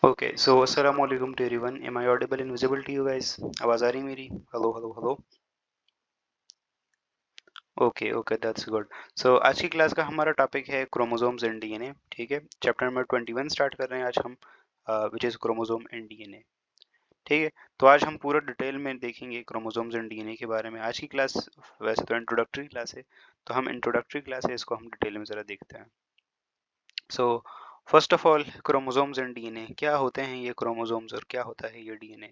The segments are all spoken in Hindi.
ओके सो अस्सलाम वालेकुम to everyone. Am I audible and visible to you guys? आवाज़ आ रही मेरी? Hello hello hello. Okay okay that's good. So आज की क्लास का हमारा टॉपिक है क्रोमोसोम्स एंड डीएनए। ठीक है, चैप्टर नंबर 21 स्टार्ट कर रहे हैं आज हम, which is chromosome and DNA. ठीक है, तो आज हम पूरा डिटेल में देखेंगे क्रोमोसोम्स एंड डीएनए के बारे में। आज की क्लास वैसे तो इंट्रोडक्टरी क्लास है, तो हम इंट्रोडक्टरी क्लास है, इसको हम डिटेल में ज़रा देखते हैं। So first of all, chromosomes and DNA क्या होते हैं? ये क्रोमोसोम्स और क्या होता है ये डीएनए?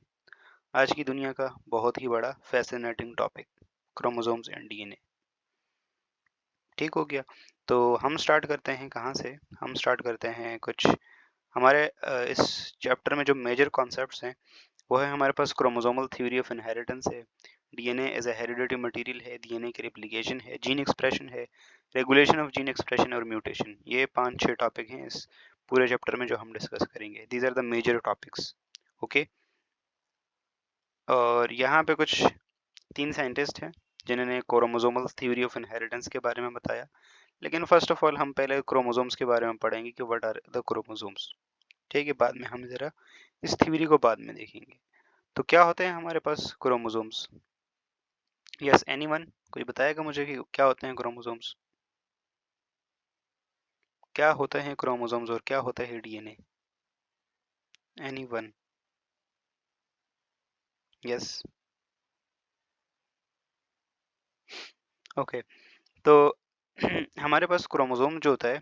आज की दुनिया का बहुत ही बड़ा fascinating topic, chromosomes and DNA. ठीक हो गया, तो हम स्टार्ट करते हैं कहाँ से? हम स्टार्ट करते हैं कुछ हमारे इस चैप्टर में जो मेजर कॉन्सेप्ट्स हैं वो है हमारे पास क्रोमोसोमल थ्योरी ऑफ इनहेरिटेंस है, DNA as a hereditary material है, डीएनए की रिप्लिकेशन है, जीन एक्सप्रेशन है, रेगुलेशन ऑफ जीन एक्सप्रेशन और म्यूटेशन। ये 5-6 टॉपिक हैं इस पूरे चैप्टर में जो हम डिस्कस करेंगे। These are the major topics. Okay, और यहाँ पे कुछ 3 साइंटिस्ट हैं जिन्होंने क्रोमोसोमल थ्योरी ऑफ इनहेरिटेंस के बारे में बताया। लेकिन फर्स्ट ऑफ ऑल हम पहले क्रोमोसोम्स के बारे में पढ़ेंगे कि व्हाट आर द क्रोमोसोम्स। ठीक है, बाद में हम जरा इस थ्योरी को बाद में देखेंगे। तो क्या होते हैं हमारे पास क्रोमोसोम्स? यस एनीवन, कोई बताएगा मुझे कि क्या होते हैं क्रोमोसोम्स? क्या होते हैं क्रोमोसोम्स और क्या होता है डीएनए? एनीवन? Yes, okay. तो हमारे पास क्रोमोसोम जो होता है,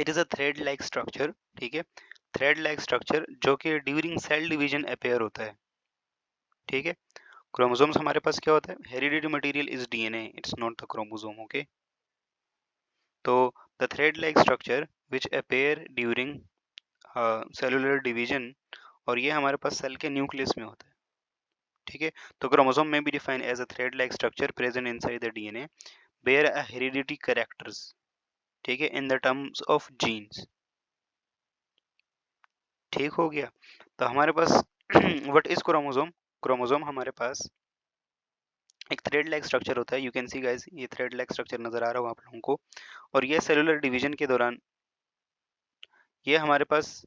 it is a thread like structure. ठीक है, थ्रेड लाइक स्ट्रक्चर जो कि ड्यूरिंग सेल डिवीजन अपेयर होता है। ठीक है, क्रोमोसोम्स हमारे पास क्या होता है? Hereditary material is DNA, it's not the chromosome. Okay, तो the thread like structure which appear during cellular division, और ये हमारे पास सेल के न्यूक्लियस में होता है। ठीक है, तो क्रोमोसोम में be defined as a thread like structure present inside the DNA bear a hereditary characters. ठीक है, in the terms of genes. ठीक हो गया, तो हमारे पास व्हाट इज क्रोमोसोम? क्रोमोसोम हमारे पास एक थ्रेड लाइक स्ट्रक्चर होता है। यू कैन सी गाइस, ये थ्रेड लाइक स्ट्रक्चर नजर आ रहा होगा आप लोगों को, और ये सेलुलर डिवीजन के दौरान ये हमारे पास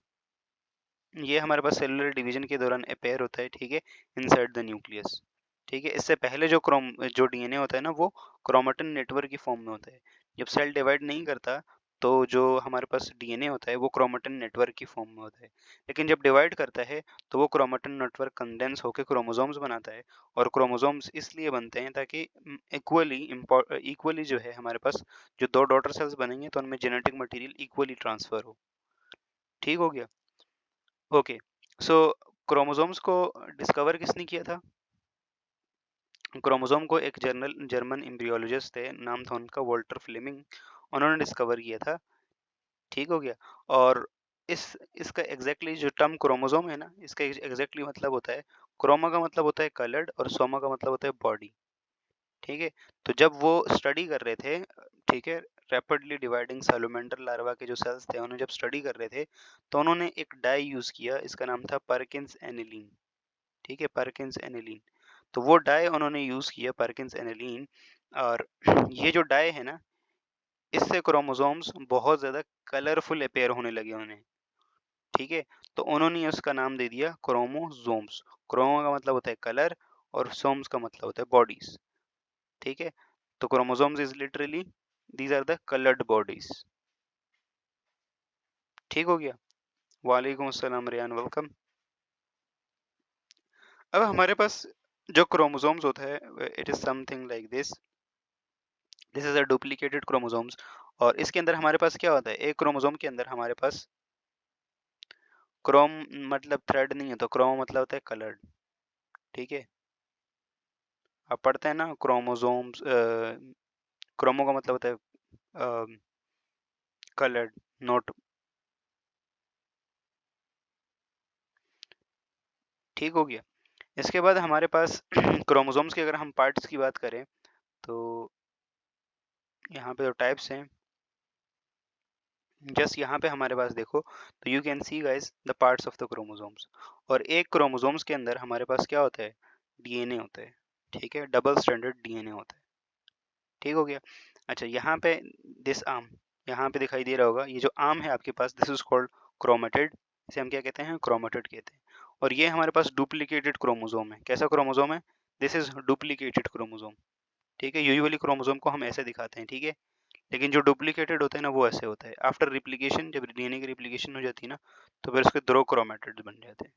ये हमारे पास सेलुलर डिवीजन के दौरान अपेयर होता है। ठीक है, इनसाइड द न्यूक्लियस। ठीक है, इससे पहले जो डीएनए होता है ना, वो क्रोमेटिन नेटवर्क की फॉर्म में होता है। जब सेल डिवाइड नहीं करता तो जो हमारे पास डीएनए होता है वो क्रोमेटिन नेटवर्क की फॉर्म में होता है। लेकिन जब डिवाइड करता है तो वो क्रोमेटिन नेटवर्क कंडेंस होकर क्रोमोसोम्स बनाता है। और क्रोमोसोम्स इसलिए बनते हैं ताकि इक्वली जो है हमारे पास जो दो डॉटर सेल्स बनेंगे तो उनमें जेनेटिक मटेरियल इक्वली ट्रांसफर हो। ठीक हो गया, ओके। सो क्रोमोसोम्स को डिस्कवर किसने किया था? क्रोमोसोम को एक जर्मन एम्ब्रियोलॉजिस्ट थे, नाम था उनका वोल्टर फ्लेमिंग, उन्होंने डिस्कवर किया था। ठीक हो गया, और इस इसका एग्जैक्टली जो टर्म क्रोमोसोम है ना, इसका एग्जैक्टली मतलब होता है, क्रोमा का मतलब होता है कलर्ड और सोमा का मतलब होता है बॉडी। ठीक है, तो जब वो स्टडी कर रहे थे, ठीक है, रैपिडली डिवाइडिंग सैलुमेंडर लार्वा के जो सेल्स थे उन्हें जब स्टडी कर रहे थे तो उन्होंने एक डाई यूज किया, इसका नाम था परकिंस एनिलीन। ठीक है, परकिंस एनिलीन। तो वो डाई उन्होंने यूज किया, परकिंस एनिलीन, और ये जो डाई है ना, इससे क्रोमोसोम्स बहुत ज्यादा कलरफुल अपेयर होने लगे उन्हें। ठीक है, तो उन्होंने उसका नाम दे दिया क्रोमोसोम्स। क्रोमो का मतलब होता है कलर और सोम्स का मतलब होता है बॉडीज। ठीक है, तो chromosomes is literally these are the coloured bodies. ठीक हो गया, वालेकुम अस्सलाम रियान, वेलकम। अब हमारे पास जो क्रोमोसोम्स होता है, it is something like this is a duplicated chromosomes. और इसके अंदर हमारे पास क्या होता है? एक क्रोमोसोम के अंदर हमारे पास क्रोम मतलब थ्रेड नहीं होता, क्रोम मतलब होता है कलर्ड। ठीक है, आप पढ़ते हैं ना क्रोमोसोम्स, क्रोमो का मतलब होता है कलर्ड, नोट। ठीक हो गया, इसके बाद हमारे पास क्रोमोसोम्स के अगर हम पार्ट्स की बात करें तो यहाँ पे जो टाइप्स हैं, जस्ट यहाँ पे हमारे पास देखो, तो you can see guys the parts of the chromosomes. और एक क्रोमोसोम्स के अंदर हमारे पास क्या होता है? डीएनए होता है। ठीक है, डबल स्टैंडर्ड डीएनए होता है। ठीक हो गया, अच्छा यहाँ पे दिस आर्म, यहाँ पे दिखाई दे रहा होगा, ये जो आर्म है आपके पास, दिस इज कॉल्ड क्रोमेटिड, इसे हम क्या कहते हैं, क्रोमेटिड कहते हैं। और ये हमारे पास डुप्लीकेटेड क्रोमोसोम है। कैसा क्रोमोसोम है? This is duplicated chromosome. ठीक है, यूजुअली क्रोमोसोम को हम ऐसे दिखाते हैं, ठीक है, लेकिन जो डुप्लीकेटेड होता है ना वो ऐसे होता है। आफ्टर रिप्लिकेशन, जब डीएनए की रिप्लिकेशन हो जाती है ना, तो फिर उसके दो क्रोमेटिड बन जाते हैं।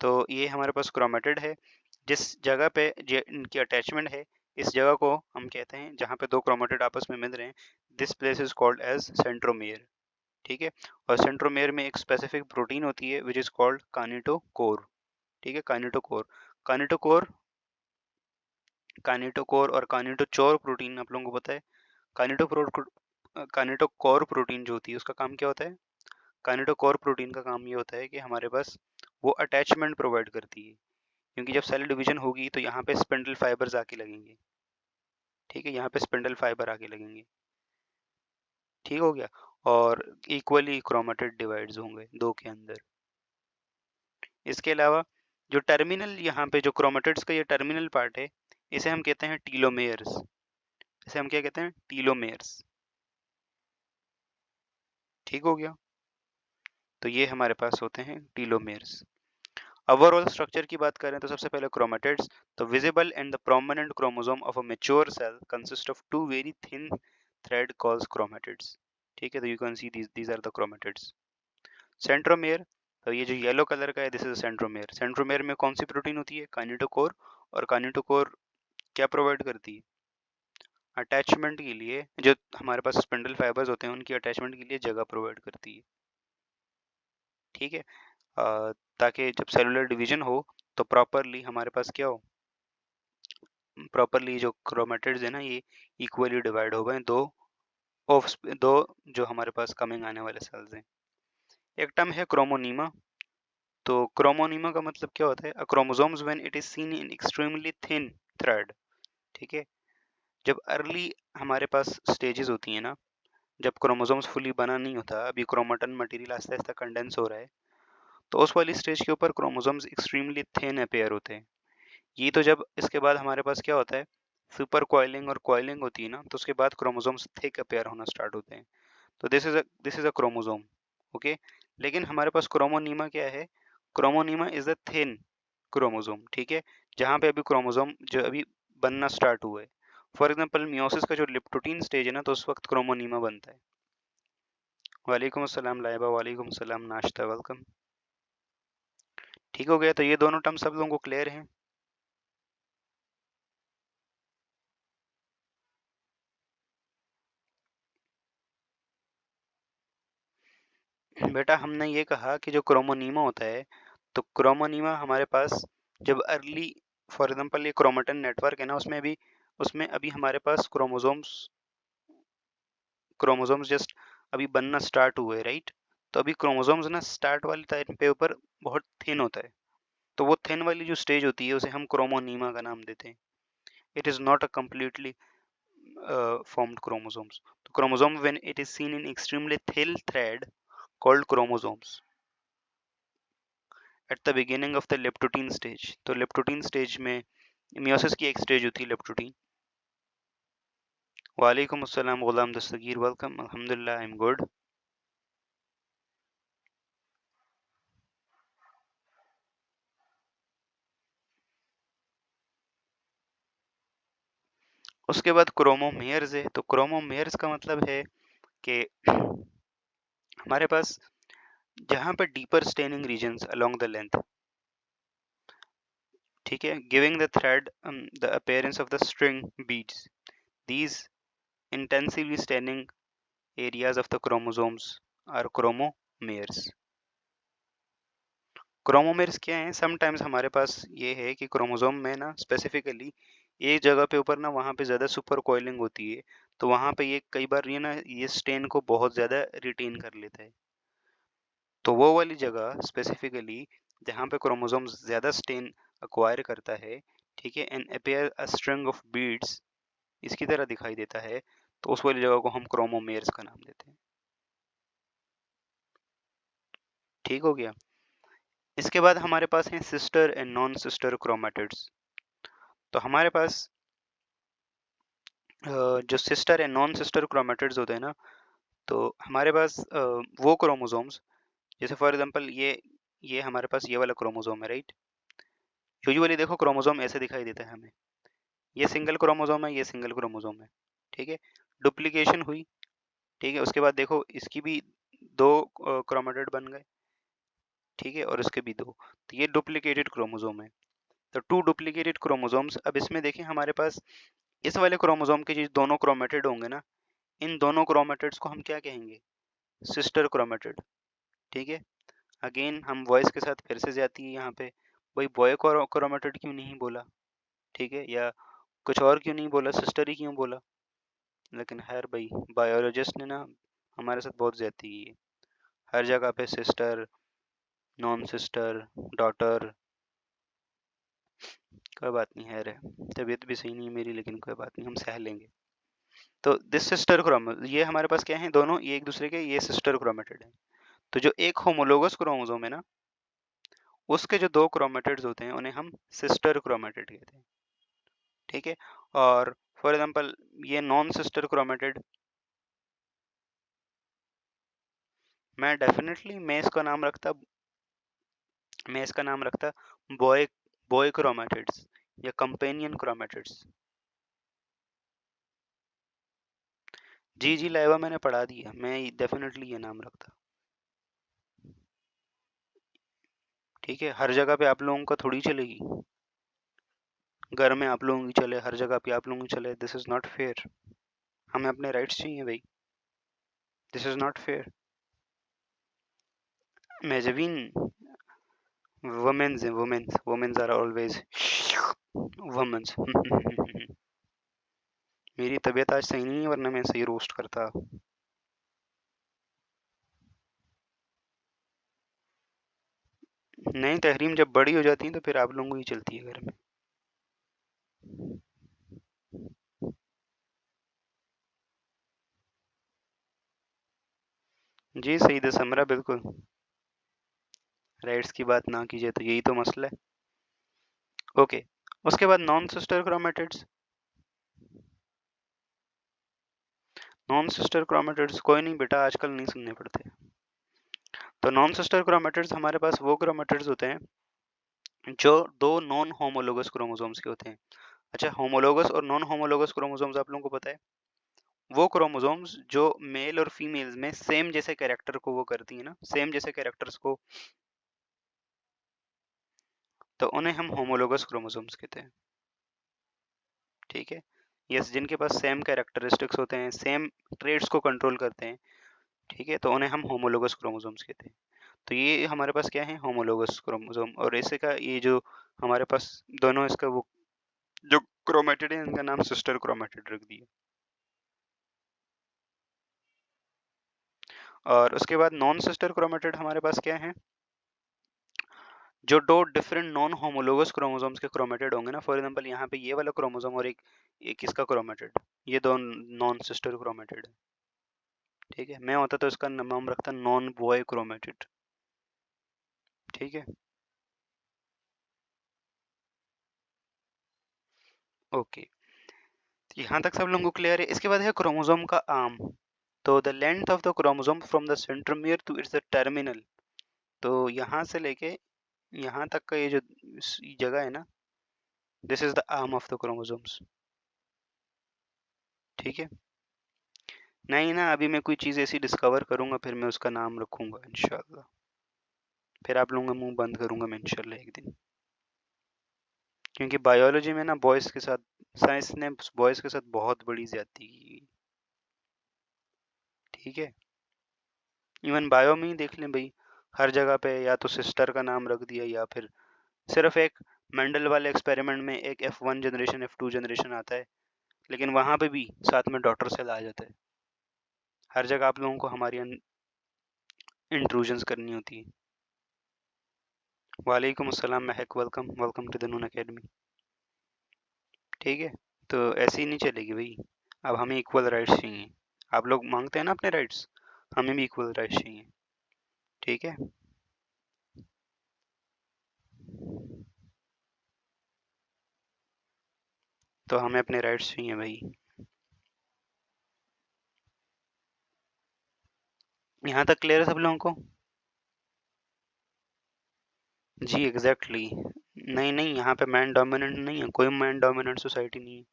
तो ये हमारे पास क्रोमेटिड है। जिस जगह पे इनकी अटैचमेंट है, इस जगह को हम कहते हैं, जहाँ पे दो क्रोमेटिड आपस में मिल रहे हैं, this place is called as centromere. ठीक है, और सेंट्रोमियर में एक स्पेसिफिक प्रोटीन होती है विच इज कॉल्ड काइनेटोकोर। ठीक है, काइनेटोकोर। काइनेटोकोर काइनेटोकोर और काइनेटोचोर प्रोटीन आप लोगों को पता है। काइनेटोकोर प्रोटीन जो होती है उसका काम क्या होता है? काइनेटोकोर प्रोटीन का काम ये होता है कि हमारे पास वो अटैचमेंट प्रोवाइड करती है, क्योंकि जब सेल डिवीजन होगी तो यहाँ पे स्पिंडल फाइबर्स आके लगेंगे। ठीक है, यहाँ पे स्पिंडल फाइबर आके लगेंगे। ठीक हो गया, और इक्वली क्रोमेटिड डिवाइड्स होंगे दो के अंदर। इसके अलावा जो टर्मिनल, यहाँ पे जो क्रोमेटिड्स का ये टर्मिनल पार्ट है, इसे हम कहते हैं टीलोमेयर्स। इसे हम क्या कहते हैं? टीलोमेयर्स। ठीक हो गया, तो ये हमारे पास होते हैं टीलोमेयर्स। ओवरऑल स्ट्रक्चर की बात करें तो सबसे पहले क्रोमेटिड्स। तो visible and the prominent chromosome of a mature cell consist of two very thin thread calls chromatids. ठीक है, तो you can see these are the chromatids. Centromere, तो ये जो येलो कलर का है, दिस इज सेंट्रोमेयर। सेंट्रोमेयर में कौन सी प्रोटीन होती है? काइनेटोकोर। और काइनेटोकोर क्या प्रोवाइड करती है? अटैचमेंट के लिए, जो हमारे पास स्पिंडल फाइबर्स होते हैं उनकी अटैचमेंट के लिए जगह प्रोवाइड करती है। ठीक है, ताकि जब सेलुलर डिवीजन हो तो प्रॉपरली हमारे पास क्या हो, प्रॉपरली जो क्रोमेटिड्स है ना ये इक्वली डिवाइड हो गए दो जो हमारे पास कमिंग आने वाले सेल्स हैं। एक टर्म है क्रोमोनीमा। तो क्रोमोनीमा का मतलब क्या होता है? Uh chromosomes when it is seen in extremely thin thread. ठीक है, जब अर्ली हमारे पास स्टेजेस होती हैं ना, जब क्रोमोसोम्स फुली बना नहीं होता, अभी क्रोमेटिन मटेरियल आस्ते आस्ते कंडेंस हो रहा है, तो उस वाली स्टेज के ऊपर क्रोमोसोम्स एक्सट्रीमली थिन अपेयर होते हैं। ये तो जब इसके बाद हमारे पास क्या होता है, सुपर कॉइलिंग और कॉइलिंग होती है ना, तो उसके बाद क्रोमोसोम्स थिक अपेयर होना स्टार्ट होते हैं। तो this is a chromosome. Okay, लेकिन हमारे पास क्रोमोनीमा क्या है? क्रोमोनीमा इज अ थिन क्रोमोसोम। ठीक है, जहाँ पे अभी क्रोमोसोम जो अभी बनना स्टार्ट हुआ है। फॉर एग्जांपल मियोसिस का जो लिप्टोटीन स्टेज है ना, तो उस वक्त क्रोमोनीमा बनता है। वालेकुम अस्सलाम लाइबा, वालेकुम सलाम नाश्ता, वेलकम। ठीक हो गया, तो ये दोनों टर्म सब लोगों को क्लियर हैं? बेटा हमने ये कहा कि जो क्रोमोनीमा होता है, तो क्रोमोनीमा हमारे पास जब अर्ली, फॉर एग्जांपल ये क्रोमेटिन नेटवर्क है ना, उसमें अभी हमारे पास क्रोमोसोम्स जस्ट अभी बनना स्टार्ट हुए, राइट? तो अभी क्रोमोसोम्स ना स्टार्ट वाले टाइम पे ऊपर बहुत थिन होता है, तो वो थिन वाली जो स्टेज होती है उसे हम क्रोमोनीमा का नाम देते हैं। It is not a completely formed chromosomes. तो chromosome when it is seen in extremely thin thread called chromosomes at the beginning of the leptotene stage. तो लेप्टोटीन स्टेज में मियोसिस की एक स्टेज होती है लेप्टोटीन। वालेकुम अस्सलाम गुलाम दस्तगीर, वेलकम, अल्हम्दुलिल्लाह आई एम गुड। उसके बाद क्रोमोमेयर्स है। तो क्रोमोमेयर्स का मतलब है कि हमारे पास जहाँ पर deeper staining regions along the length, ठीक है, giving the thread the appearance of the string beads, these intensively staining areas of the chromosomes are chromomeres. क्रोमोमेर्स क्या हैं? समटाइम्स हमारे पास ये है कि क्रोमोसोम में ना स्पेसिफिकली एक जगह पे ऊपर ना वहाँ पे ज़्यादा सुपर कोइलिंग होती है, तो वहाँ पे ये कई बार ये ना ये स्टेन को बहुत ज़्यादा रिटेन कर लेता है। तो वो वाली जगह स्पेसिफिकली जहाँ पे क्रोमोसोम्स ज़्यादा स्टेन अक्वायर करता है, ठीक है, and appear a string of beads, इसकी तरह दिखाई देता है, तो उस वाली जगह को हम क्रोमोमेर्स का नाम देते हैं। ठीक हो गया। इसके बाद हमारे पास हैं sister and non sister chromatids. तो हमारे पास जो sister and non sister chromatids होते हैं ना, तो हमारे पास वो क्रोमोसोम्स जैसे फॉर एग्जांपल ये हमारे पास ये वाला क्रोमोसोम है, राइट। यूजुअली देखो क्रोमोसोम ऐसे दिखाई देता है हमें, ये सिंगल क्रोमोसोम है, ये सिंगल क्रोमोसोम है, ठीक है। डुप्लीकेशन हुई, ठीक है, उसके बाद देखो इसकी भी दो क्रोमेटिड बन गए, ठीक है, और इसके भी दो, तो ये डुप्लीकेटेड क्रोमोसोम है। तो टू डुप्लीकेटेड क्रोमोसोम्स। अब इसमें देखें हमारे पास इस वाले क्रोमोसोम के जो दोनों क्रोमेटिड होंगे ना, इन दोनों क्रोमेटिड्स को हम क्या कहेंगे, सिस्टर क्रोमेटिड, ठीक है। अगेन हम वॉइस के साथ फिर से जाती है यहाँ पे, भाई बॉय क्रोमेटिड क्यों नहीं बोला, ठीक है, या कुछ और क्यों नहीं बोला, सिस्टर ही क्यों बोला। लेकिन खैर भाई बायोलॉजिस्ट ने ना हमारे साथ बहुत ज्यादती की है, हर जगह पे सिस्टर, नॉन सिस्टर, डॉटर। कोई बात नहीं है रे, तबीयत भी सही नहीं है मेरी, लेकिन कोई बात नहीं, हम सह लेंगे। तो दिस सिस्टर क्रोमो, ये हमारे पास क्या है, दोनों ये एक दूसरे के ये सिस्टर क्रोमेटिड है। तो जो एक होमोलोगस क्रोमोसोम है ना, उसके जो दो क्रोमेटिड्स होते हैं उन्हें हम सिस्टर क्रोमेटिड कहते हैं, ठीक है। और फॉर एग्जांपल ये नॉन सिस्टर क्रोमेटिड, मैं इसका नाम रखता बॉय बॉय क्रोमेटिड्स या कंपेनियन क्रोमेटिड्स। जी जी लाइवा मैंने पढ़ा दिया, मैं डेफिनेटली ये नाम रखता, ठीक है। हर जगह पे आप लोगों का थोड़ी चलेगी, घर में आप लोगों की चले, हर जगह पे आप लोगों की चले, दिस इज नॉट फेयर। हमें अपने राइट्स चाहिए भाई, दिस इज नॉट फेयर। मेजविन women's women's women's are always women's. मेरी तबीयत आज सही नहीं है, वरना मैं सही रोस्ट करता। नहीं, तहरीम जब बड़ी हो जाती है तो फिर आप लोगों की चलती है घर में। जी सईद समरा, बिल्कुल राइट्स की बात ना कीजिए, तो यही तो मसला है। ओके, उसके बाद non sister chromatids. Non sister chromatids कोई नहीं बेटा, आजकल नहीं सुनने पड़ते। तो नॉन सिस्टर क्रोमेटिड्स हमारे पास वो क्रोमेटिड्स होते हैं जो दो नॉन होमोलोगस क्रोमोसोम्स के होते हैं। अच्छा, होमोलोगस और नॉन होमोलोगस क्रोमोसोम्स आप लोगों को पता है, वो क्रोमोसोम्स जो मेल और फीमेल्स में सेम जैसे कैरेक्टर को वो करती है ना, सेम जैसे कैरेक्टर्स को, तो उन्हें हम होमोलोगस क्रोमोसोम्स कहते हैं, ठीक है। यस, जिनके पास सेम कैरेक्टरिस्टिक्स होते हैं, सेम ट्रेड्स को कंट्रोल करते हैं, ठीक है, तो उन्हें हम होमोलोगस क्रोमोसोम्स कहते हैं। तो ये हमारे पास क्या है, होमोलोगस क्रोमोसोम। और इसे का ये जो हमारे पास दोनों इसका वो जो क्रोमेटिड है, इनका नाम सिस्टर क्रोमेटिड रख दिया। और उसके बाद नॉन सिस्टर क्रोमेटिड हमारे पास क्या है, जो दो डिफरेंट नॉन होमोलोगस क्रोमोसोम्स के क्रोमेटिड होंगे ना, फॉर एग्जांपल यहाँ पे ये वाला क्रोमोसोम और एक एक इसका क्रोमेटिड, ये दो नॉन सिस्टर क्रोमेटिड है, ठीक है। मैं होता तो इसका नाम रखता नॉन बॉय क्रोमेटिड, ठीक है। ओके, यहाँ तक सब लोगों को क्लियर है। इसके बाद है क्रोमोसोम का आर्म। तो the length of the chromosome from the centromere to its terminal, तो यहाँ से लेके यहाँ तक का ये जो जगह है ना, this is the arm of the chromosomes, ठीक है। नहीं ना, अभी मैं कोई चीज़ ऐसी डिस्कवर करूंगा, फिर मैं उसका नाम रखूंगा इंशाल्लाह, फिर आप लोगों का मुंह बंद करूंगा मैं इंशाल्लाह एक दिन। क्योंकि बायोलॉजी में ना बॉयज़ के साथ, साइंस ने बॉयज़ के साथ बहुत बड़ी ज्यादती की, ठीक है। इवन बायो में ही देख लें भाई, हर जगह पे या तो सिस्टर का नाम रख दिया, या फिर सिर्फ एक मेंडल वाले एक्सपेरिमेंट में एक F1 जनरेशन F2 जनरेशन आता है, लेकिन वहां पे भी साथ में डॉटर सेल आ जाता है। हर जगह आप लोगों को हमारी इंट्रूजन्स करनी होती है। वालेकुम अस्सलाम Mehak, welcome welcome to the Noon Academy, ठीक है। तो ऐसे ही नहीं चलेगी भाई, अब हमें इक्वल राइट्स चाहिए। आप लोग मांगते हैं ना अपने राइट्स, हमें भी इक्वल राइट्स चाहिए, ठीक है। तो हमें अपने राइट्स चाहिए भाई। यहाँ तक क्लियर है सब लोगों को। जी एग्जैक्टली नहीं नहीं, यहाँ पे मैन डोमिनेंट नहीं है, कोई मैन डोमिनेंट सोसाइटी नहीं है,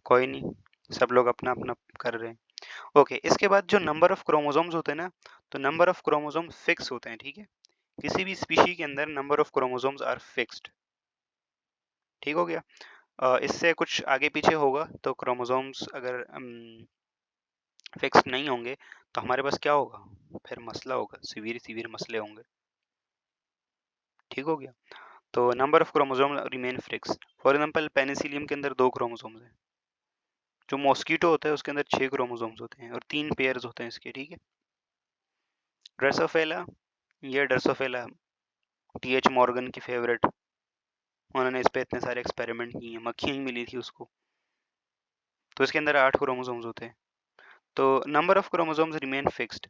कोई नहीं, सब लोग अपना अपना कर रहे हैं। ओके, इसके बाद जो नंबर ऑफ क्रोमोसोम्स होते हैं ना, तो नंबर ऑफ क्रोमोसोम फिक्स होते हैं, ठीक है। किसी भी स्पीशी के अंदर number of chromosomes are fixed, ठीक हो गया। इससे कुछ आगे पीछे होगा तो क्रोमोसोम्स अगर फिक्स्ड नहीं होंगे तो हमारे पास क्या होगा, फिर मसला होगा, सीवियर सीवियर मसले होंगे, ठीक हो गया। तो number of chromosome remain fix. For example Penicillium के अंदर 2 क्रोमोसोम्स हैं, जो मॉस्किटो होता है उसके अंदर 6 क्रोमोसोम्स होते हैं और 3 पेयर्स होते हैं इसके, ठीक है। ड्रेसोफिला, ये ड्रेसोफिला टीएच मॉर्गन की फेवरेट, उन्होंने इस पे इतने सारे एक्सपेरिमेंट किए हैं, मक्खियाँ ही मिली थी उसको, तो इसके अंदर 8 क्रोमोसोम्स होते हैं। तो number of chromosomes remain fixed.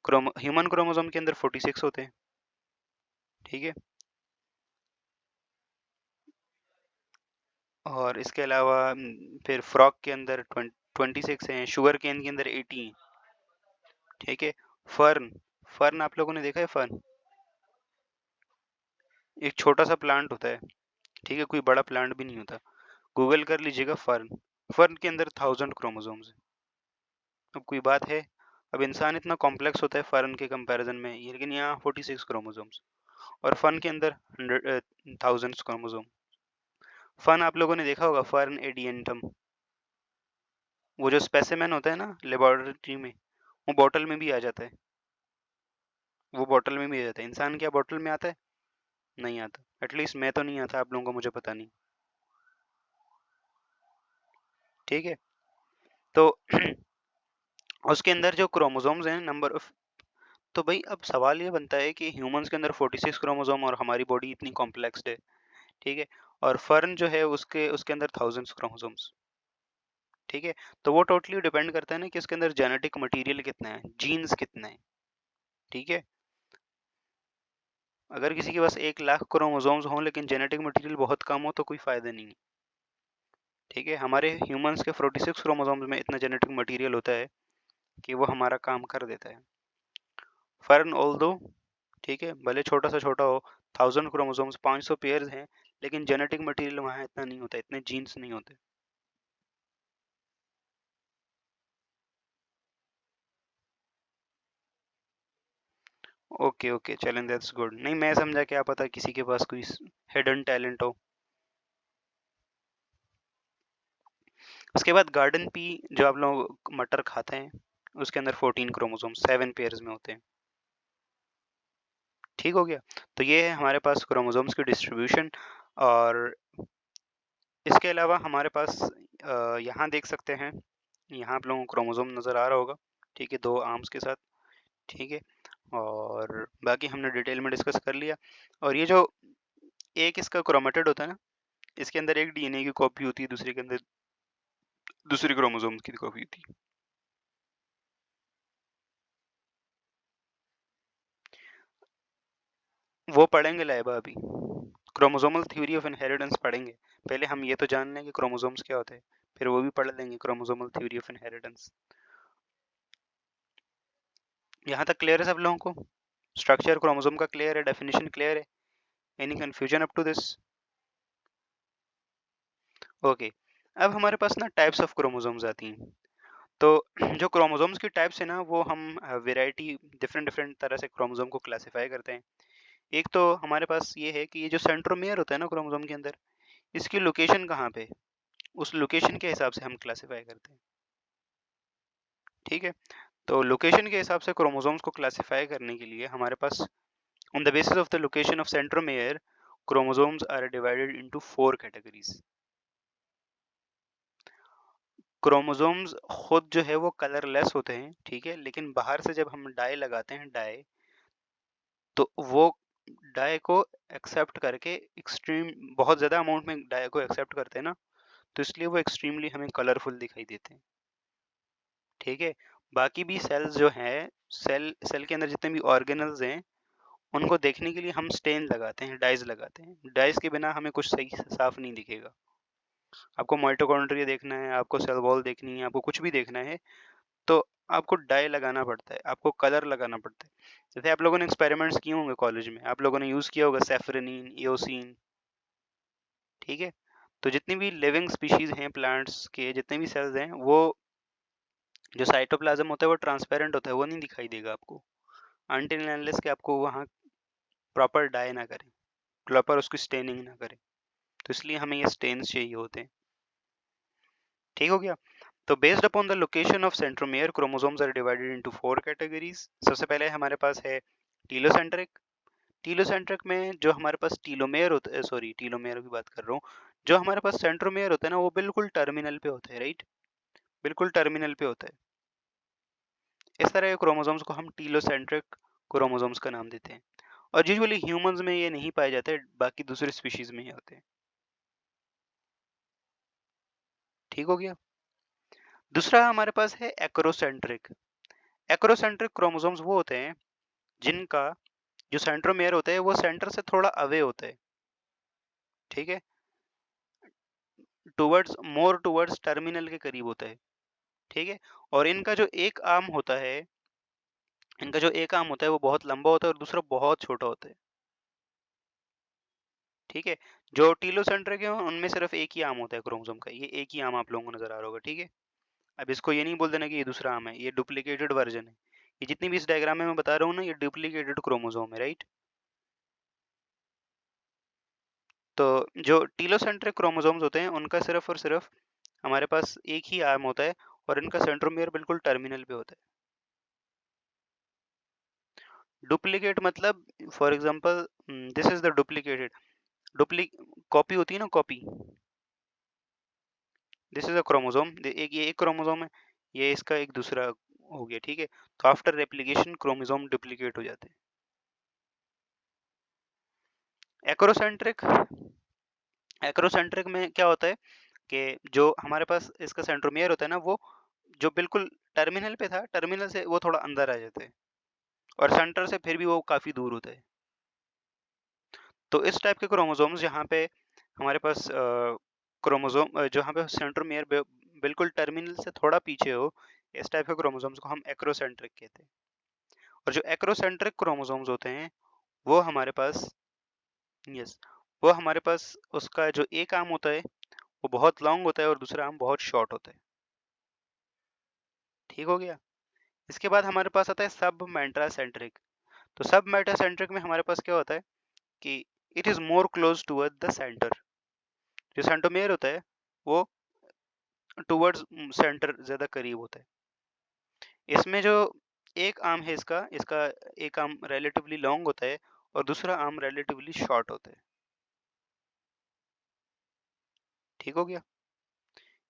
Human chromosome के अंदर 46 होते हैं, ठीक है। और इसके अलावा फिर फ्रॉग के अंदर 26 हैं, शुगर केन के अंदर 80 हैं, ठीक है। फर्न, फर्न आप लोगों ने देखा है फर्न, एक छोटा सा प्लांट होता है, ठीक है, कोई बड़ा प्लांट भी नहीं होता, गूगल कर लीजिएगा फर्न, फर्न के अंदर 1000 क्रोमोसोम्स हैं। अब कोई बात है, अब इंसान इतना कॉम्प्लेक्स होता है फर्न के कंपैरिजन में, ये लेकिन यहाँ 46 क्रोमोसोम्स, और फर्न के अंदर 100 थाउजेंड्स क्रोमोसोम। फर्न आप लोगों ने देखा होगा, फर्न एडियंटम, वो जो स्पेसिमेन होता है ना लेबोरेटरी में, वो बॉटल में भी आ जाता है, वो बॉटल में भी आ जाता है। इंसान क्या बॉटल में आता है? नहीं आता, एटलीस्ट मैं तो नहीं आता, आप लोगों को मुझे पता नहीं, ठीक है। तो उसके अंदर जो क्रोमोसोम्स हैं नंबर ऑफ, तो भाई अब सवाल ये बनता है कि ह्यूमंस के अंदर 46 क्रोमोसोम और हमारी बॉडी इतनी कॉम्प्लेक्स्ड है, ठीक है, और फर्न जो है उसके उसके अंदर थाउजेंड्स क्रोमोसोम्स, ठीक है। तो वो टोटली डिपेंड करता है ना कि उसके अंदर जेनेटिक मटेरियल कितना है, जीन्स कितना है, ठीक है। अगर किसी के पास 1 लाख क्रोमोसोम्स हों लेकिन जेनेटिक मटेरियल बहुत कम हो तो कोई फायदा नहीं है, ठीक है। हमारे ह्यूमंस के 46 क्रोमोसोम्स में इतना जेनेटिक मटेरियल होता है कि वो हमारा काम कर देता है। फर्न ऑल्दो, ठीक है, भले छोटा सा छोटा हो, 1000 क्रोमोसोम्स 500 पेयर्स हैं, लेकिन जेनेटिक मटेरियल वहाँ इतना नहीं होता, इतने जीन्स नहीं होते। ओके ओके, चलें, दैट्स गुड। नहीं, मैं समझा क्या पता किसी के पास कोई हिडन टैलेंट हो। उसके बाद गार्डन पी, जो आप लोग मटर खाते हैं, उसके अंदर 14 क्रोमोसोम 7 पेयर्स में होते हैं, ठीक हो गया। तो ये है हमारे पास क्रोमोसोम्स की डिस्ट्रीब्यूशन। और इसके अलावा हमारे पास यहाँ देख सकते हैं, यहाँ आप लोगों को क्रोमोसोम नज़र आ रहा होगा, ठीक है, 2 आर्म्स के साथ, ठीक है। और बाकी हमने डिटेल में डिस्कस कर लिया। और ये जो एक इसका क्रोमेटिड होता है ना, इसके अंदर एक डीएनए की कॉपी होती है, दूसरे के अंदर दूसरी क्रोमोसोम की कॉपी होती है। वो पढ़ेंगे लाइबा अभी, क्रोमोसोमल थ्योरी ऑफ इनहेरिटेंस पढ़ेंगे। पहले हम ये तो जान लें कि क्रोमोसोम्स क्या होते हैं, फिर वो भी पढ़ लेंगे, क्रोमोसोमल थ्योरी ऑफ इनहेरिटेंस। यहाँ तक क्लियर है सब लोगों को? स्ट्रक्चर क्रोमोसोम का क्लियर है, डेफिनेशन क्लियर है, any confusion up to this? Okay, अब हमारे पास ना टाइप्स ऑफ क्रोमोसोम्स आती हैं। तो जो क्रोमोसोम्स की टाइप्स है ना, वो हम वेराइटी डिफरेंट डिफरेंट तरह से क्रोमोसोम को क्लासिफाई करते हैं। एक तो हमारे पास ये है कि ये जो सेंट्रोमियर होता है ना क्रोमोसोम के अंदर, इसकी लोकेशन कहाँ पे, उस लोकेशन के हिसाब से हम क्लासिफाई करते हैं, ठीक है। तो लोकेशन के हिसाब से क्रोमोसोम्स को क्लासिफाई करने के लिए हमारे पास, on the basis of the location of centromere, chromosomes are divided into 4 categories. Chromosomes खुद जो है वो कलरलेस होते हैं, ठीक है, लेकिन बाहर से जब हम डाई लगाते हैं, डाई, तो वो डाई को एक्सेप्ट करके एक्सट्रीम, बहुत ज़्यादा अमाउंट में डाई को एक्सेप्ट करते हैं ना, तो इसलिए वो एक्सट्रीमली हमें कलरफुल दिखाई देते हैं, ठीक है। बाकी भी सेल्स जो हैं, सेल सेल के अंदर जितने भी ऑर्गेनल्स हैं, उनको देखने के लिए हम स्टेन लगाते हैं, डाइज लगाते हैं। डाइज के बिना हमें कुछ सही साफ नहीं दिखेगा। आपको माइटोकॉन्ड्रिया देखना है, आपको सेल वॉल देखनी है, आपको कुछ भी देखना है, तो आपको डाई लगाना पड़ता है, आपको कलर लगाना पड़ता है। जैसे आप लोगों ने एक्सपेरिमेंट्स किए होंगे कॉलेज में, आप लोगों ने यूज़ किया होगा सैफरनिन, एओसिन, ठीक है? तो जितनी भी लिविंग स्पीशीज़ हैं प्लांट्स के, जितने भी सेल्स हैं, वो जो साइटोप्लाज्म होता है वो ट्रांसपेरेंट होता है, वो नहीं दिखाई देगा आपको अनटिल एंड अनलेस कि आपको वहाँ प्रॉपर डाई ना करें, प्रॉपर उसकी स्टेनिंग ना करें। तो इसलिए हमें ये स्टेन्स चाहिए होते हैं। ठीक हो गया? तो based upon the location of centromere, chromosomes are divided into 4 categories. सबसे पहले हमारे पास है टीलोसेंट्रिक। टीलोसेंट्रिक में जो हमारे पास टीलोमेयर होता है, सॉरी टीलोमेयर की बात कर रहा हूँ, जो हमारे पास सेंट्रोमियर होता है ना, वो बिल्कुल टर्मिनल पे होता है, राइट? बिल्कुल टर्मिनल पे होता है। इस तरह के क्रोमोसोम्स को हम टीलोसेंट्रिक क्रोमोसोम्स का नाम देते हैं। और यूजुअली ह्यूमंस में ये नहीं पाए जाते, बाकी दूसरी स्पीशीज में ही होते हैं। ठीक हो गया? दूसरा हमारे पास है एक्रोसेंट्रिक। एक्रोसेंट्रिक क्रोमोसोम्स वो होते हैं जिनका जो सेंट्रोमेयर होता है वो सेंटर से थोड़ा अवे होता है, ठीक है? टुवर्ड्स टर्मिनल के करीब होता है, ठीक है? और इनका जो एक आर्म होता है वो बहुत लंबा होता है और दूसरा बहुत छोटा होता है, ठीक है? जो टीलोसेंट्रिक है उनमें सिर्फ एक ही आर्म होता है क्रोमोसोम का, ये एक ही आर्म आप लोगों को नजर आ रहा होगा, ठीक है? अब इसको ये नहीं बोल देना कि ये दूसरा आर्म है, ये डुप्लीकेटेड वर्जन है। ये जितनी भी इस डायग्राम में मैं बता रहा हूँ ना, ये डुप्लीकेटेड क्रोमोसोम है, राइट? तो जो टीलोसेंट्रिक क्रोमोसोम्स होते हैं उनका सिर्फ और सिर्फ हमारे पास एक ही आर्म होता है और इनका सेंट्रोमियर बिल्कुल टर्मिनल पे होता है। डुप्लीकेट मतलब, for example, this is the duplicated dupli copy होती है ना, copy. This is a chromosome, एक ये एक क्रोमोसोम है, ये इसका एक दूसरा हो गया, ठीक है? तो आफ्टर रेप्लिकेशन क्रोमोसोम डुप्लीकेट हो जाते हैं। एक्रोसेंट्रिक एक्रोसेंट्रिक में क्या होता है कि जो हमारे पास इसका सेंट्रोमियर होता है ना, वो जो बिल्कुल टर्मिनल पे था, टर्मिनल से वो थोड़ा अंदर आ जाता है और सेंटर से फिर भी वो काफ़ी दूर होता है। तो इस टाइप के क्रोमोसोम्स जहाँ पे हमारे पास जहाँ पे सेंट्रोमियर बिल्कुल टर्मिनल से थोड़ा पीछे हो, इस टाइप के क्रोमोसोम्स को हम एक्रोसेंट्रिक कहते हैं। और जो एक्रोसेंट्रिक क्रोमोसोम्स होते हैं वो हमारे पास, यस, वो हमारे पास उसका जो एक आर्म होता है वो बहुत लॉन्ग होता है और दूसरा आर्म बहुत शॉर्ट होता है। ठीक हो गया? इसके बाद हमारे पास आता है सब मेंट्रासेंट्रिक। तो सब मेंट्रासेंट्रिक में हमारे पास क्या होता है कि it is more close toward the centre. जो सेंट्रोमियर होता है वो टुवर्ड्स सेंटर ज्यादा करीब होता है। इसमें जो एक आर्म है इसका इसका एक आर्म रिलेटिवली लॉन्ग होता है और दूसरा आर्म रिलेटिवली शॉर्ट होता है। ठीक हो गया?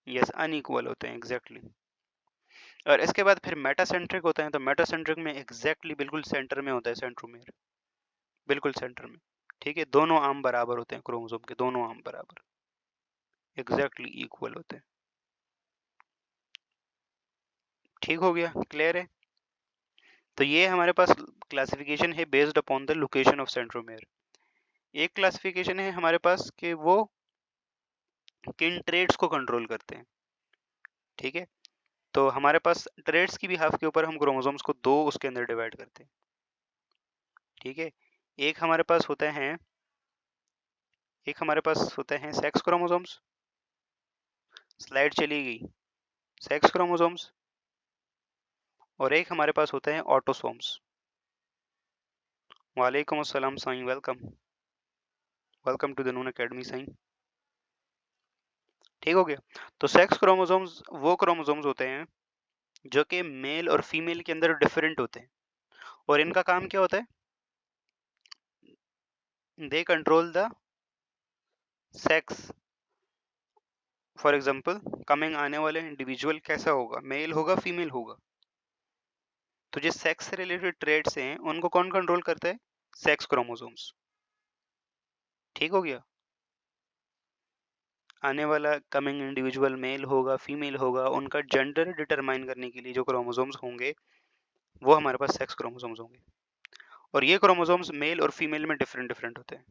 यस, अनइक्वल होते हैं, एग्जैक्टली exactly। और इसके बाद फिर मेटासेंट्रिक होते हैं। तो मेटासेंट्रिक में एग्जैक्टली बिल्कुल सेंटर में होता है सेंट्रोमियर, बिल्कुल सेंटर में, ठीक है? दोनों आर्म बराबर होते हैं, क्रोमोसोम के दोनों आर्म बराबर, एग्जैक्टली इक्वल होते हैं। ठीक हो गया? क्लियर है? तो ये हमारे पास क्लासिफिकेशन है based upon the location of centromere. एक क्लासिफिकेशन है हमारे पास कि वो किन ट्रेड्स को कंट्रोल करते हैं, ठीक है? तो हमारे पास ट्रेड्स की भी हाफ के ऊपर हम क्रोमोसोम्स को दो उसके अंदर डिवाइड करते हैं, ठीक है? एक हमारे पास होते हैं एक हमारे पास होते हैं सेक्स क्रोमोसोम्स। स्लाइड चली गई। Sex chromosomes. और एक हमारे पास होते हैं ऑटोसोम्स। वालेकुम अस्सलाम Sai, welcome welcome to the Noon Academy Sai. ठीक हो गया? तो सेक्स क्रोमोसोम्स वो क्रोमोसोम्स होते हैं जो कि मेल और फीमेल के अंदर डिफरेंट होते हैं और इनका काम क्या होता है? They control the sex. For example, coming आने वाले इंडिविजुअल कैसा होगा, मेल होगा फीमेल होगा? तो जो सेक्स से रिलेटेड ट्रेड्स हैं उनको कौन कंट्रोल करता है? Sex chromosomes. ठीक हो गया? आने वाला कमिंग इंडिविजुअल मेल होगा फीमेल होगा, उनका जेंडर डिटरमाइन करने के लिए जो क्रोमोसोम्स होंगे वो हमारे पास सेक्स क्रोमोसोम्स होंगे। और ये क्रोमोसोम्स मेल और फीमेल में डिफरेंट डिफरेंट होते हैं।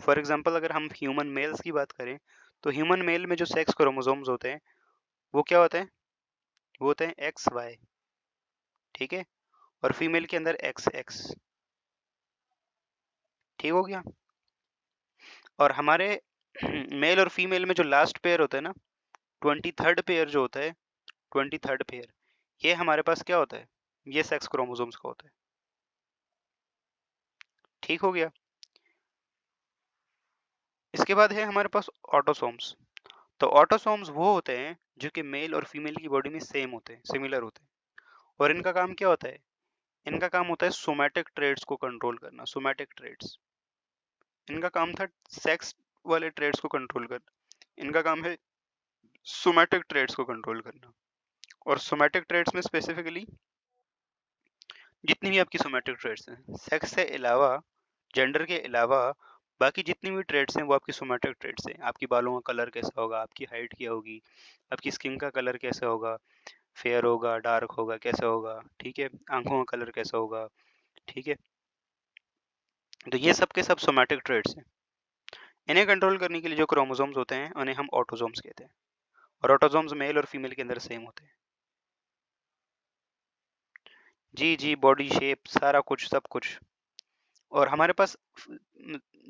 फॉर एग्जांपल, अगर हम ह्यूमन मेल्स की बात करें तो ह्यूमन मेल में जो सेक्स क्रोमोसोम्स होते हैं वो क्या होते हैं? वो होते हैं एक्स वाई, ठीक है, और फीमेल के अंदर एक्स एक्स, ठीक हो गया। और हमारे मेल और फीमेल में जो लास्ट पेयर होता है ना, 23rd पेयर जो होता है, 23rd पेयर, ये हमारे पास क्या होता है, ये सेक्स क्रोमोसोम्स का होता है, ठीक हो गया। इसके बाद है हमारे पास ऑटोसोम्स। तो ऑटोसोम्स वो होते हैं जो कि मेल और फीमेल की बॉडी में सेम होते हैं, सिमिलर होते हैं, और इनका काम क्या होता है, इनका काम होता है सोमैटिक ट्रेड्स को कंट्रोल करना, सोमैटिक ट्रेड्स। इनका काम था सेक्स वाले ट्रेड्स को कंट्रोल करना, इनका काम है सोमैटिक ट्रेड्स को कंट्रोल करना। और सोमैटिक ट्रेड्स में स्पेसिफिकली जितनी भी आपकी सोमैटिक ट्रेड्स हैं, सेक्स से अलावा, जेंडर के अलावा बाकी जितनी भी ट्रेड्स हैं वो आपकी सोमैटिक ट्रेड्स हैं। आपकी बालों का कलर कैसा होगा, आपकी हाइट क्या होगी, आपकी स्किन का कलर कैसा होगा, फेयर होगा, डार्क होगा, कैसा होगा, ठीक है, आंखों का कलर कैसा होगा, ठीक है। तो ये सब के सब सोमैटिक ट्रेड्स हैं। इन्हें कंट्रोल करने के लिए जो क्रोमोसोम्स होते हैं उन्हें हम ऑटोसोम्स कहते हैं, और ऑटोसोम्स मेल और फीमेल के अंदर सेम होते हैं। जी जी, बॉडी शेप सारा कुछ, सब कुछ। और हमारे पास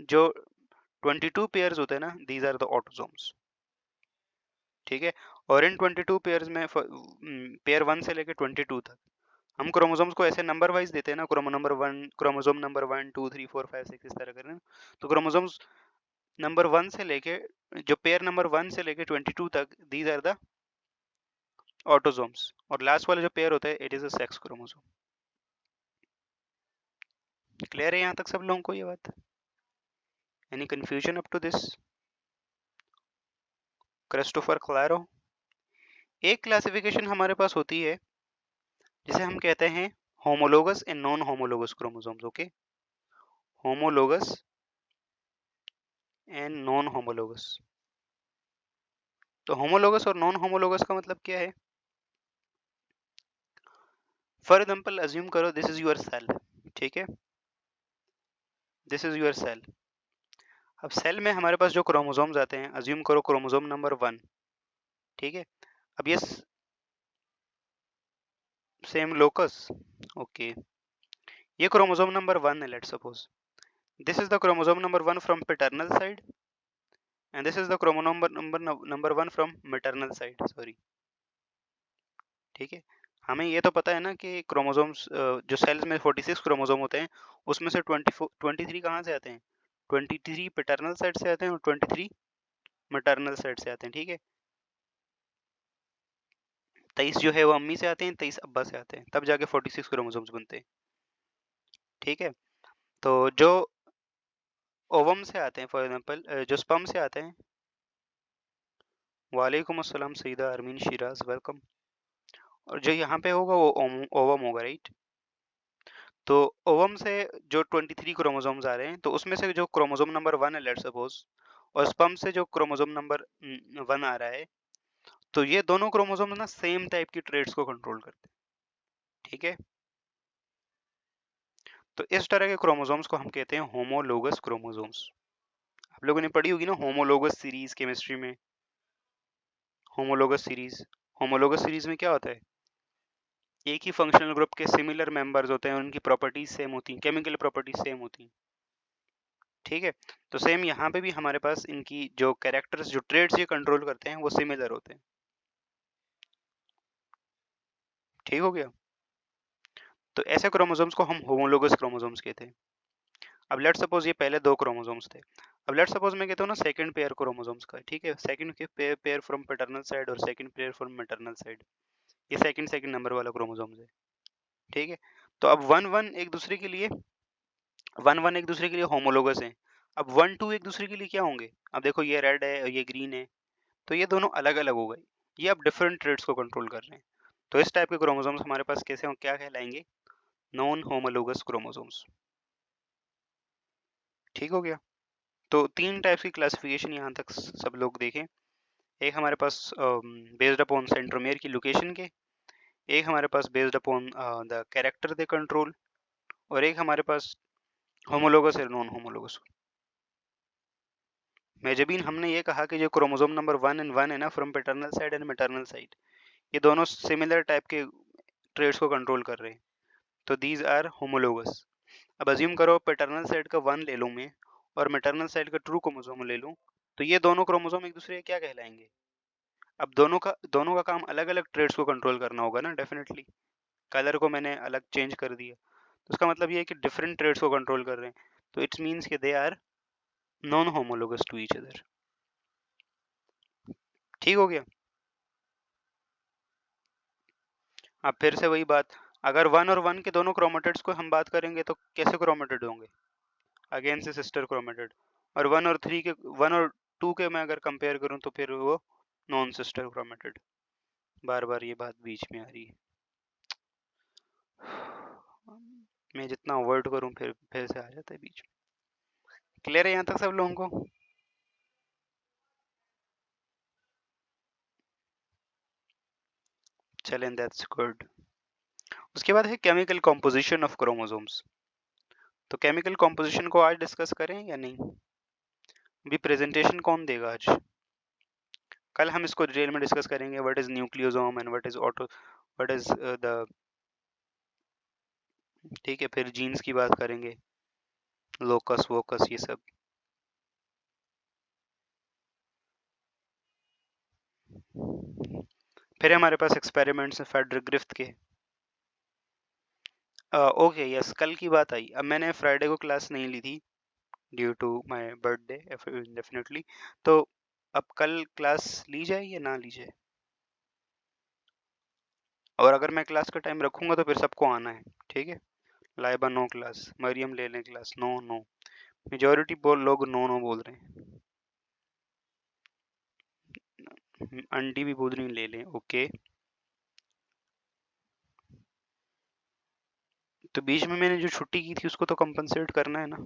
जो 22 पेयर्स होते हैं ना, दीज आर द ऑटोसोम्स, ठीक है। और इन 22 पेयर्स में पेयर 1 से लेकर 22 तक हम क्रोमोसोम्स को ऐसे नंबर वाइज देते हैं ना, क्रोमोसोम नंबर 1 2 3 4 5 6 इस तरह करके। तो क्रोमोसोम्स नंबर 1 से लेके, जो पेयर नंबर 1 से लेके 22 तक, दीज आर द ऑटोसोम्स। और लास्ट वाला जो पेयर होता है, it is a sex chromosome. Clear है यहाँ तक सब लोगों को ये बात? Any confusion up to this? Christopher Claro. एक क्लासिफिकेशन हमारे पास होती है जिसे हम कहते हैं homologous and non homologous chromosomes, okay. Homologous and non homologous. तो होमोलोगस और नॉन होमोलोगस का मतलब क्या है? फॉर एग्जाम्पल अज्यूम करो दिस इज योर सेल, ठीक है, दिस इज योर सेल। अब सेल में हमारे पास जो क्रोमोसोम्स आते हैं, अज्यूम करो क्रोमोसोम नंबर 1, ठीक है। अब ये सेम लोकस, ओके, ये क्रोमोसोम नंबर 1 है, let's suppose this is the chromosome number 1 from paternal side and this is the chromosome number 1 from maternal side, sorry, ठीक है। हमें ये तो पता है ना कि क्रोमोसोम्स, जो सेल्स में 46 क्रोमोसोम होते हैं, उसमें से 23 कहाँ से आते हैं, 23 पैटर्नल साइड से आते हैं और 23 मैटरनल साइड से आते हैं, ठीक है। 23 जो है वो अम्मी से आते हैं, 23 अब्बा से आते हैं, तब जाके 46 क्रोमोसोम्स बनते हैं, ठीक है। तो जो ओवम से आते हैं, फॉर एग्जांपल जो स्पर्म से आते हैं, वालेकुम अस्सलाम सईदा अरमीन शिराज, वेलकम। और जो यहाँ पे होगा वो ओवम होगा, राइट। तो ओवम से जो 23 क्रोमोसोम्स आ रहे हैं, तो उसमें से जो क्रोमोसोम नंबर 1 है, लेट्स सपोज, और स्पर्म से जो क्रोमोसोम नंबर 1 आ रहा है, तो ये दोनों क्रोमोसोम ना सेम टाइप की ट्रेड्स को कंट्रोल करते हैं, ठीक है। तो इस तरह के क्रोमोसोम्स को हम कहते हैं होमोलोगस क्रोमोसोम्स। आप लोगों ने पढ़ी होगी ना होमोलोगस सीरीज केमिस्ट्री में, होमोलोगस सीरीज। होमोलोगस सीरीज में क्या होता है, एक ही फंक्शनल ग्रुप के सिमिलर मेंबर्स होते हैं, उनकी प्रॉपर्टीज सेम होती हैं, केमिकल प्रॉपर्टीज सेम होती हैं, ठीक है। तो सेम यहाँ पे भी हमारे पास इनकी जो कैरेक्टर्स, जो ट्रेड्स ये कंट्रोल करते हैं, वो सिमिलर होते हैं, ठीक हो गया। तो ऐसे क्रोमोसोम्स को हम होमोलोगस क्रोमोसोम्स कहते हैं। अब लेट्स सपोज ये पहले दो क्रोमोसोम्स थे, अब लेट्स सपोज मैं कहता हूँ ना सेकंड पेयर क्रोमोसोम्स का, ठीक है, सेकंड के पेयर फ्रॉम पैटर्नल साइड और second pair from maternal side, ये सेकंड सेकंड नंबर वाला क्रोमोसोम्स है, ठीक है। तो अब वन वन एक दूसरे के लिए होमोलोगस हैं। अब 1 2 एक दूसरे के लिए क्या होंगे, अब देखो ये रेड है और ये ग्रीन है, तो ये दोनों अलग अलग हो गए, ये अब डिफरेंट ट्रेड्स को कंट्रोल कर रहे हैं। तो इस टाइप के क्रोमोसोम्स हमारे पास कैसे हो, क्या कहलाएंगे, नॉन होमोलोगस क्रोमोसोम्स, ठीक हो गया। तो तीन टाइप्स की क्लासिफिकेशन यहाँ तक सब लोग देखें। एक हमारे पास बेस्ड अपॉन सेंट्रोमेयर की लोकेशन के, एक हमारे पास based upon the character they control, और एक हमारे पास होमोलोगस और नॉन होमोलोगस। मेजबीन हमने ये कहा कि जो क्रोमोसोम नंबर 1 एंड 1 है ना, from paternal side and maternal side, ये दोनों सिमिलर टाइप के ट्रेड्स को कंट्रोल कर रहे हैं, तो दीज आर होमोलोगस। अब अज्यूम करो पैटर्नल साइड का 1 ले लूं मैं और मैटरनल साइड का ट्रू क्रोमोसोम ले लूं, तो ये दोनों क्रोमोसोम एक दूसरे के क्या कहलाएंगे? अब दोनों का काम अलग अलग ट्रेड्स को कंट्रोल करना होगा ना, डेफिनेटली। कलर को मैंने अलग चेंज कर दिया, तो उसका मतलब ये है कि डिफरेंट ट्रेड्स को कंट्रोल कर रहे हैं, तो इट्स मीन्स कि they are non homologous to each other. ठीक हो गया? अब फिर से वही बात, अगर 1 और 1 के दोनों क्रोमेटिड्स को हम बात करेंगे तो कैसे क्रोमेटिड होंगे? अगेन से सिस्टर क्रोमेटिड। और 1 और 3 के 1 और 2 के मैं अगर कंपेयर करूं तो फिर वो नॉन सिस्टर क्रोमेटिड। बार बार ये बात बीच में आ रही है, मैं जितना अवॉइड करूं फिर से आ जाता है बीच में। क्लियर है यहाँ तक सब लोगों को? चलें, दैट्स गुड। उसके बाद है केमिकल कॉम्पोजिशन ऑफ क्रोमोसोम्स। तो केमिकल कॉम्पोजिशन को आज डिस्कस करें या नहीं? अभी प्रेजेंटेशन कौन देगा आज? कल हम इसको डिटेल में डिस्कस करेंगे, what is nucleosome and what is the, ठीक है, फिर जीन्स की बात करेंगे, लोकस वोकस ये सब। फिर हमारे पास एक्सपेरिमेंट्स हैं फेडरिक ग्रिफ्थ के। ओके यस, कल की बात आई। अब मैंने फ्राइडे को क्लास नहीं ली थी due to my birthday definitely, तो अब कल क्लास ली जाए या ना ली जाए? और अगर मैं क्लास का टाइम रखूंगा तो फिर सबको आना है, ठीक है? लाइबा नो क्लास, मरियम ले लें क्लास, नो नो, मेजोरिटी लोग नो नो बोल रहे हैं, आंटी भी बोल रही हैं ले लें, ओके। तो बीच में मैंने जो छुट्टी की थी उसको तो कंपनसेट करना है ना।